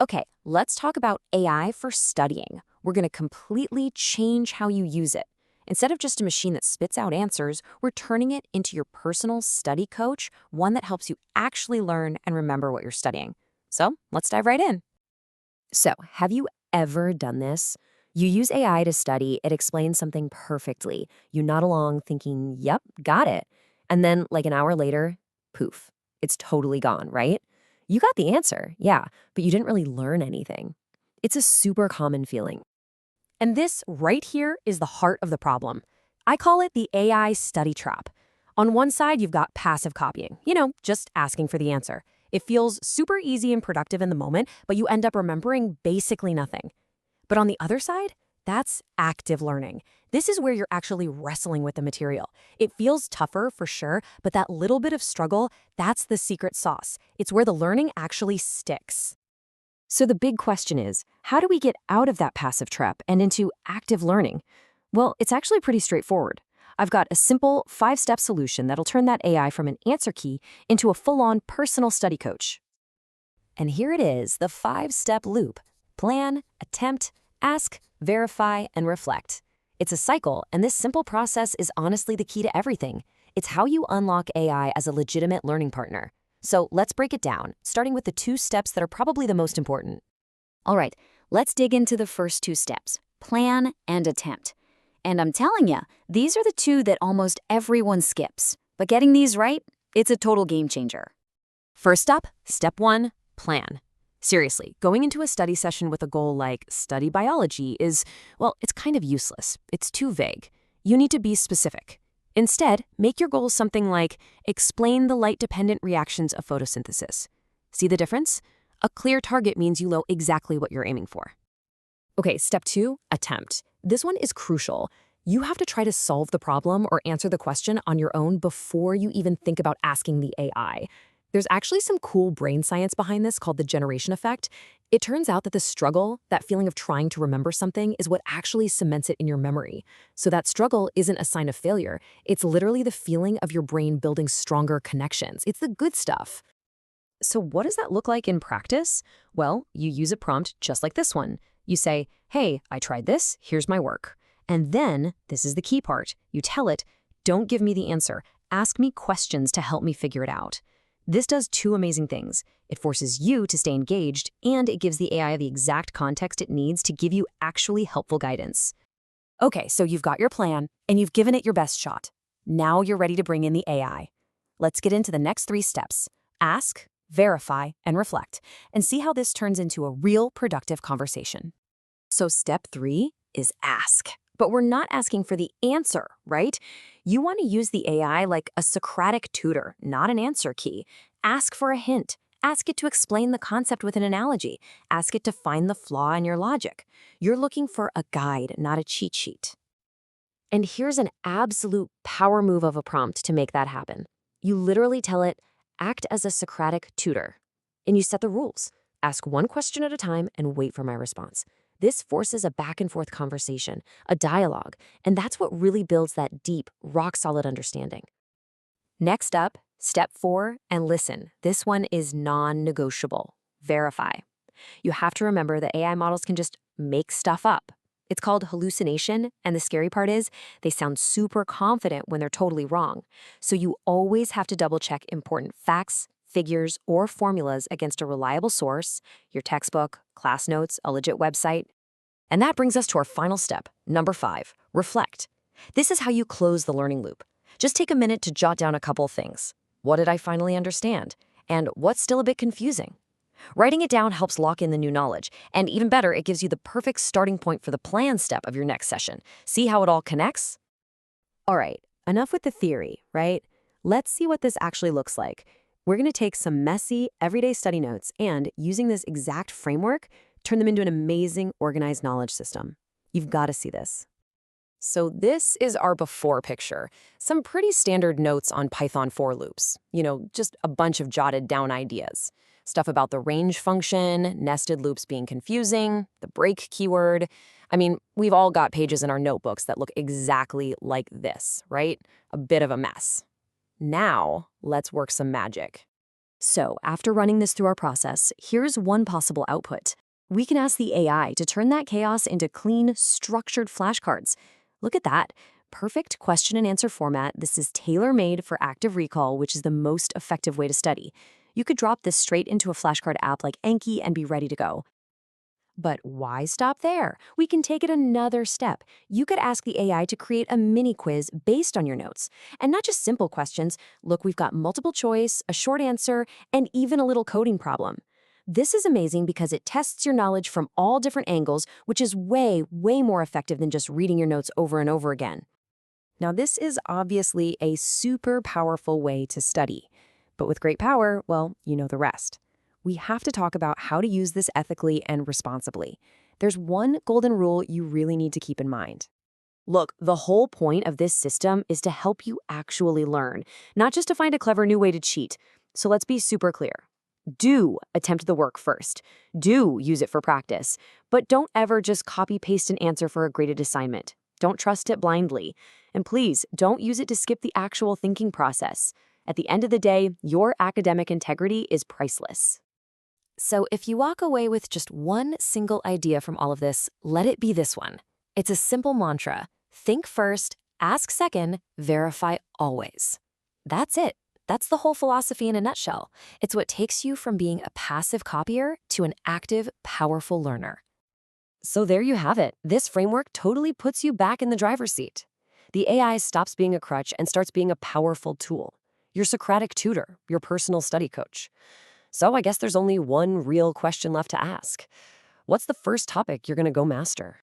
Okay, let's talk about AI for studying. We're going to completely change how you use it. Instead of just a machine that spits out answers, we're turning it into your personal study coach, one that helps you actually learn and remember what you're studying. So let's dive right in. So, have you ever done this? You use AI to study, it explains something perfectly. You nod along thinking, yep, got it. And then, like an hour later, poof, it's totally gone, right? You got the answer, yeah, but you didn't really learn anything. It's a super common feeling. And this right here is the heart of the problem. I call it the AI study trap. On one side, you've got passive copying, just asking for the answer. It feels super easy and productive in the moment, but you end up remembering basically nothing. But on the other side, that's active learning. This is where you're actually wrestling with the material. It feels tougher for sure, but that little bit of struggle, that's the secret sauce. It's where the learning actually sticks. So the big question is, how do we get out of that passive trap and into active learning? Well, it's actually pretty straightforward. I've got a simple 5-step solution that'll turn that AI from an answer key into a full-on personal study coach. And here it is, the 5-step loop. Plan, attempt, ask, verify, and reflect. It's a cycle, and this simple process is honestly the key to everything. It's how you unlock AI as a legitimate learning partner. So let's break it down, starting with the 2 steps that are probably the most important. All right, let's dig into the first 2 steps, plan and attempt. And I'm telling you, these are the 2 that almost everyone skips. But getting these right, it's a total game changer. First up, step 1, plan. Seriously, going into a study session with a goal like study biology is, well, it's kind of useless. It's too vague. You need to be specific. Instead, make your goal something like explain the light-dependent reactions of photosynthesis. See the difference? A clear target means you know exactly what you're aiming for. Okay, step 2, attempt. This one is crucial. You have to try to solve the problem or answer the question on your own before you even think about asking the AI. There's actually some cool brain science behind this called the generation effect. It turns out that the struggle, that feeling of trying to remember something, is what actually cements it in your memory. So that struggle isn't a sign of failure. It's literally the feeling of your brain building stronger connections. It's the good stuff. So what does that look like in practice? Well, you use a prompt just like this one. You say, hey, I tried this, here's my work. And then, this is the key part, you tell it, don't give me the answer, ask me questions to help me figure it out. This does 2 amazing things. It forces you to stay engaged, and it gives the AI the exact context it needs to give you actually helpful guidance. Okay, so you've got your plan, and you've given it your best shot. Now you're ready to bring in the AI. Let's get into the next 3 steps. Ask, verify, and reflect, and see how this turns into a real productive conversation. So step 3 is ask. But we're not asking for the answer, right? You want to use the AI like a Socratic tutor, not an answer key. Ask for a hint. Ask it to explain the concept with an analogy. Ask it to find the flaw in your logic. You're looking for a guide, not a cheat sheet. And here's an absolute power move of a prompt to make that happen. You literally tell it, act as a Socratic tutor. And you set the rules. Ask one question at a time and wait for my response. This forces a back-and-forth conversation, a dialogue, and that's what really builds that deep, rock-solid understanding. Next up, step 4, and listen. This one is non-negotiable. Verify. You have to remember that AI models can just make stuff up. It's called hallucination, and the scary part is they sound super confident when they're totally wrong. So you always have to double-check important facts, figures, or formulas against a reliable source, your textbook, class notes, a legit website. And that brings us to our final step, number 5, reflect. This is how you close the learning loop. Just take a minute to jot down a couple things. What did I finally understand? And what's still a bit confusing? Writing it down helps lock in the new knowledge, and even better, it gives you the perfect starting point for the plan step of your next session. See how it all connects? All right, enough with the theory, right? Let's see what this actually looks like. We're going to take some messy, everyday study notes and, using this exact framework, turn them into an amazing, organized knowledge system. You've got to see this. So this is our before picture. Some pretty standard notes on Python for loops. Just a bunch of jotted down ideas. Stuff about the range function, nested loops being confusing, the break keyword. I mean, we've all got pages in our notebooks that look exactly like this, right? A bit of a mess. Now, let's work some magic. So, after running this through our process, here's one possible output. We can ask the AI to turn that chaos into clean, structured flashcards. Look at that. Perfect question and answer format. This is tailor-made for active recall, which is the most effective way to study. You could drop this straight into a flashcard app like Anki and be ready to go. But why stop there? We can take it another step. You could ask the AI to create a mini quiz based on your notes. And not just simple questions. Look, we've got multiple choice, a short answer, and even a little coding problem. This is amazing because it tests your knowledge from all different angles, which is way, way more effective than just reading your notes over and over again. Now, this is obviously a super powerful way to study. But with great power, well, you know the rest. We have to talk about how to use this ethically and responsibly. There's one golden rule you really need to keep in mind. Look, the whole point of this system is to help you actually learn, not just to find a clever new way to cheat. So let's be super clear. Do attempt the work first. Do use it for practice. But don't ever just copy-paste an answer for a graded assignment. Don't trust it blindly. And please, don't use it to skip the actual thinking process. At the end of the day, your academic integrity is priceless. So if you walk away with just one single idea from all of this, let it be this one. It's a simple mantra. Think first, ask second, verify always. That's it. That's the whole philosophy in a nutshell. It's what takes you from being a passive copier to an active, powerful learner. So there you have it. This framework totally puts you back in the driver's seat. The AI stops being a crutch and starts being a powerful tool. Your Socratic tutor, your personal study coach. So I guess there's only one real question left to ask. What's the first topic you're going to go master?